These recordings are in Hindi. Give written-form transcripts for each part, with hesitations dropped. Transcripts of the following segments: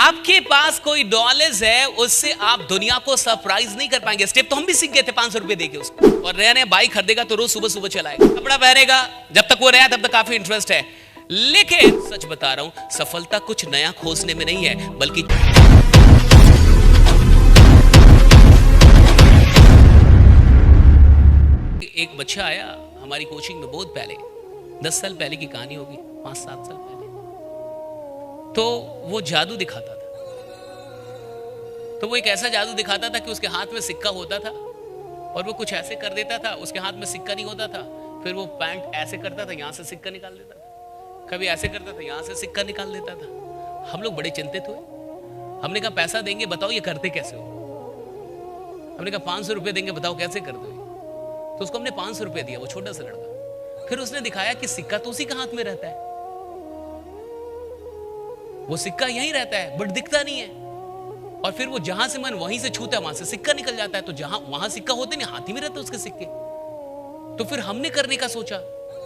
आपके पास कोई नॉलेज है, उससे आप दुनिया को सरप्राइज नहीं कर पाएंगे। स्टेप तो हम भी सीख गए थे 500 रुपए देके उसको। और नया नया बाइक खरीदेगा तो रोज सुबह सुबह चलाएगा, कपड़ा पहनेगा, जब तक वो नया तब तक काफी इंटरेस्ट है। लेकिन सच बता रहा हूं, सफलता कुछ नया खोजने में नहीं है, बल्कि एक बच्चा आया हमारी कोचिंग में बहुत पहले, 10 साल पहले की कहानी होगी, 5-7 साल पहले। तो वो जादू दिखाता था। तो वो एक ऐसा जादू दिखाता था कि उसके हाथ में सिक्का होता था और वो कुछ ऐसे कर देता था, उसके हाथ में सिक्का नहीं होता था। फिर वो पैंट ऐसे करता था, यहां से सिक्का निकाल देता था, कभी ऐसे करता था, यहां से सिक्का निकाल देता था। हम लोग बड़े चिंतित हुए। हमने कहा पैसा देंगे, बताओ ये करते कैसे हो। हमने कहा 500 रुपए देंगे, बताओ कैसे करते हो। तो उसको हमने 500 रुपए दिया, वो छोटा सा लड़का। फिर उसने दिखाया कि सिक्का तो उसी के हाथ में रहता है, वो सिक्का यहीं रहता है बट दिखता नहीं है। और फिर वो जहां से मन वहीं से छूता है, वहां से सिक्का निकल जाता है। तो जहां वहां सिक्का होते नहीं, हाथ ही में रहते उसके सिक्के। तो फिर हमने करने का सोचा,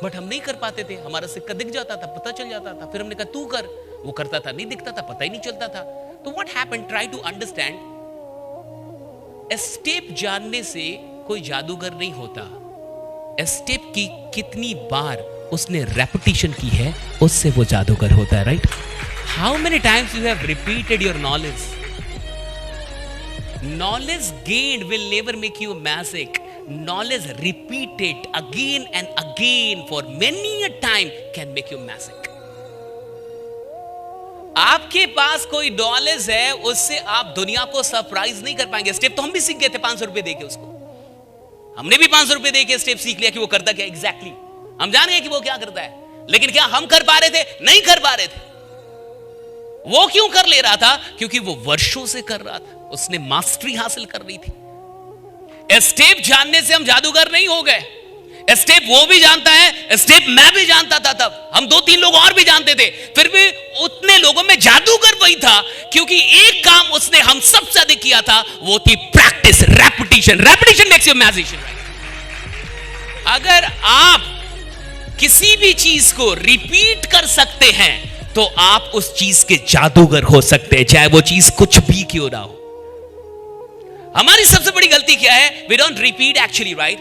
बट हम नहीं कर पाते थे। हमारा सिक्का दिख जाता था, पता चल जाता था। फिर हमने कहा तू कर, वो करता था, नहीं दिखता था, पता ही नहीं चलता था। तो what happened, try to understand. Step जानने से कोई जादूगर नहीं होता, स्टेप की कितनी बार उसने रेपिटेशन की है उससे वो जादूगर होता है। Right? How many times you have repeated your knowledge? Knowledge gained will never make you magic. Knowledge repeated again and again for many a time can make you magic. आपके पास कोई नॉलेज है, उससे आप दुनिया को सरप्राइज नहीं कर पाएंगे। स्टेप तो हम भी सीख गए थे 500 रुपए देके उसको। हमने भी 500 रुपए देके स्टेप सीख लिया कि वो करता क्या एग्जैक्टली। हम जान गए कि वो क्या करता है, लेकिन क्या हम कर पा रहे थे? नहीं कर पा रहे थे। वो क्यों कर ले रहा था? क्योंकि वो वर्षों से कर रहा था, उसने मास्टरी हासिल कर ली थी। स्टेप जानने से हम जादूगर नहीं हो गए। स्टेप वो भी जानता है, स्टेप मैं भी जानता था, तब हम 2-3 लोग और भी जानते थे। फिर भी उतने लोगों में जादूगर वही था, क्योंकि एक काम उसने हम सबसे अधिक किया था, वो थी practice, repetition. Repetition makes you magician. अगर आप किसी भी चीज को रिपीट कर सकते हैं तो आप उस चीज के जादूगर हो सकते हैं, चाहे वो चीज कुछ भी क्यों ना हो। हमारी सबसे बड़ी गलती क्या है? We don't repeat actually, right?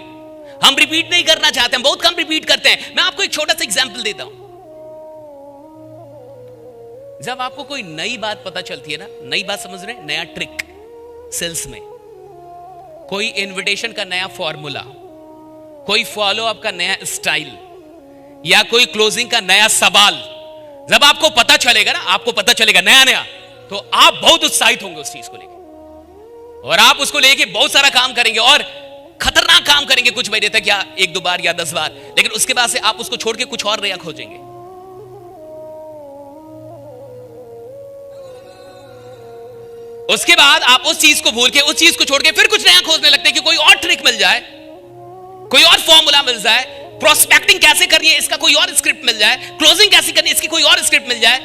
हम रिपीट नहीं करना चाहते, हम बहुत कम रिपीट करते हैं। मैं आपको एक छोटा सा एग्जांपल देता हूं। जब आपको कोई नई बात पता चलती है ना, नई बात समझ रहे हैं, नया ट्रिक सेल्स में, कोई इन्विटेशन का नया फॉर्मूला, कोई फॉलो अप का नया स्टाइल, या कोई क्लोजिंग का नया सवाल, जब आपको पता चलेगा ना, आपको पता चलेगा नया नया, तो आप बहुत उत्साहित होंगे उस चीज को लेकर, और आप उसको लेके बहुत सारा काम करेंगे और खतरनाक काम करेंगे कुछ महीने तक, या 1-2 बार या 10 बार। लेकिन उसके बाद से आप उसको छोड़ के कुछ और नया खोजेंगे। उसके बाद आप उस चीज को भूल के, उस चीज को छोड़ के फिर कुछ नया खोजने लगते हैं कि कोई और ट्रिक मिल जाए, कोई और फॉर्मूला मिल जाए, प्रोस्पेक्टिंग कैसे करनी है इसका कोई और स्क्रिप्ट मिल जाए, क्लोजिंग कैसे करनी है इसकी कोई और स्क्रिप्ट मिल जाए,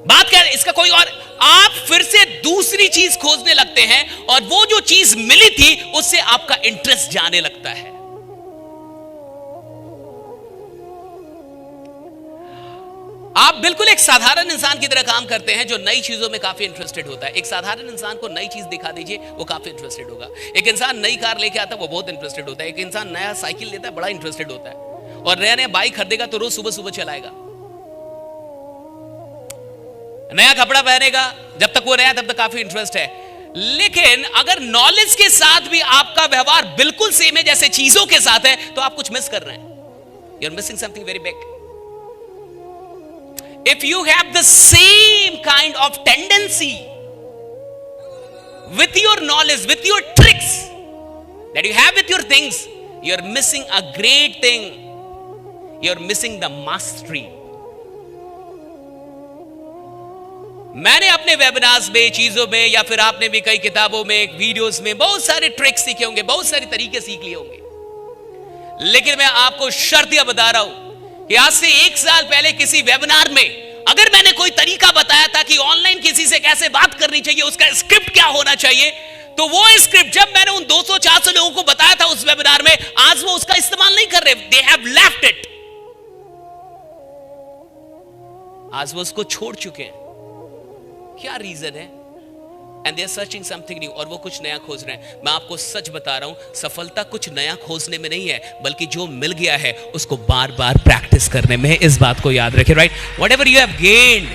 बात क्या है इसका कोई और। आप फिर से दूसरी चीज खोजने लगते हैं, और वो जो चीज मिली थी उससे आपका इंटरेस्ट जाने लगता है। आप बिल्कुल एक साधारण इंसान की तरह काम करते हैं जो नई चीजों में काफी इंटरेस्टेड होता है। एक साधारण इंसान को नई चीज दिखा दीजिए, वो काफी इंटरेस्टेड होगा। एक इंसान नई कार लेके आता है, वो बहुत इंटरेस्टेड होता है। एक इंसान नया साइकिल लेता है, बड़ा इंटरेस्टेड होता है। और नया नया बाइक खरीदेगा तो रोज सुबह सुबह चलाएगा, नया कपड़ा पहनेगा, जब तक वो नया तब तक काफी इंटरेस्ट है। लेकिन अगर नॉलेज के साथ भी आपका व्यवहार बिल्कुल सेम है जैसे चीजों के साथ है, तो आप कुछ मिस कर रहे हैं। You are missing something very big. If you have the same kind of tendency with your knowledge, with your tricks that you have with your things, you're missing a great thing. You're missing the mastery. मैंने अपने वेबिनार्स में, चीजों में, या फिर आपने भी कई किताबों में, वीडियोस में बहुत सारे ट्रिक्स सीखे होंगे, बहुत सारे तरीके सीख लिए होंगे। लेकिन मैं आपको शर्त यह बता रहा हूं कि आज से 1 साल पहले किसी वेबिनार में अगर मैंने कोई तरीका बताया था कि ऑनलाइन किसी से कैसे बात करनी चाहिए, उसका स्क्रिप्ट क्या होना चाहिए, तो वो स्क्रिप्ट जब मैंने उन 200-400 लोगों को बताया था उस वेबिनार में, आज वो उसका इस्तेमाल नहीं कर रहे। They have left it. आज वो उसको छोड़ चुके हैं। क्या रीजन है? And they are searching something new, और वो कुछ नया खोज रहे हैं। मैं आपको सच बता रहा हूं, सफलता कुछ नया खोजने में नहीं है, बल्कि जो मिल गया है उसको बार बार प्रैक्टिस करने में है। इस बात को याद रखें, right? Whatever you have gained